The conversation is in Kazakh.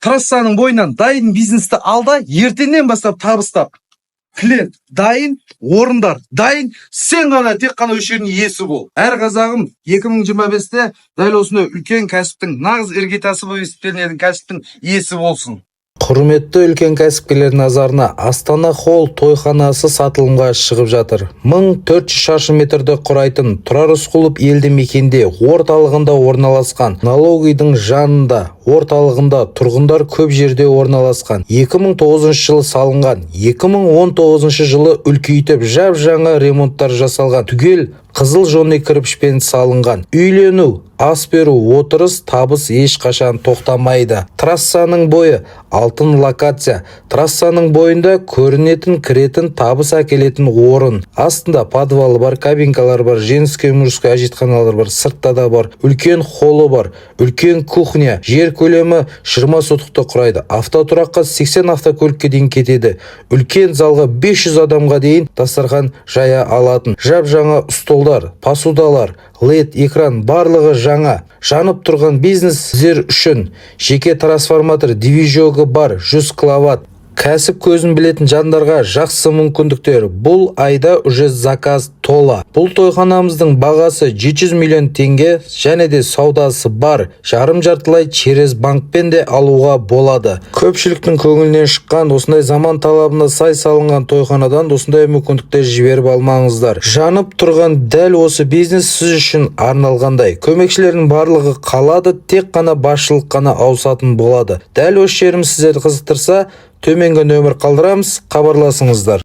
Трассаның бойынан дайын бизнесті алда, ертеңнен бастап табыстап. Клиент дайын, орындар дайын, сен ғана тек қана өз жерінің иесі бол. Әр қазағым 2025-те дәл осындай үлкен кәсіптің, нағыз іргетасы болып есептелінетін кәсіптің иесі болсын. Құрметті үлкен кәсіпкерлер назарына Астана Холл тойханасы сатылымға шығып жатыр. 1400 шаршы метрді құрайтын Тұрар Рысқұлов елді мекенде орталығында орналасқан, налогидің жанында, орталығында тұрғындар көп жерде орналасқан. 2009 жылы салынған, 2019 жылы үлкейтіп жап-жаңа ремонттар жасалған. Түгел қызыл жоны кірпішпен салынған. Үйлену, ас беру, отырыс, табыс ешқашан тоқтамайды. Трассаның бойы алтын локация. Трассаның бойында көрінетін, кіретін, табыс әкелетін орын. Астында подвалы бар, кабинкалар бар, женский, мужской әжетханалар бар, сыртта да бар. Үлкен холлы бар, үлкен кухня. Жер көлемі 20 сотықты құрайды. Автотұраққа 80 автокөлікке дейін кетеді. Үлкен залға 500 адамға дейін дастархан жая алатын. Жап-жаңа столдар, посудалар, LED экран барлығы жаңа. Жанып тұрған бизнес сіздер үшін. Жеке трансформатор, дивизионы бар, 100 киловатт. Кәсіп көзін білетін жандарға жақсы мүмкіндіктер. Бұл айда уже заказ тола. Бұл тойханамыздың бағасы 700 миллион теңге және де саудасы бар. Жарым-жартылай через банкпен де алуға болады. Көпшіліктің көңілінен шыққан осындай заман талабына сай салынған тойханадан осындай мүмкіндіктер жіберіп алмаңыздар. Жанып тұрған дәл осы бизнес сіз үшін арналғандай. Көмекшілердің барлығы қалады, тек қана басшылық қана ауысатын болады. Дәл осы жерім сіздерді қызықтырса, төменгі нөмір қалдырамыз, хабарласыңыздар.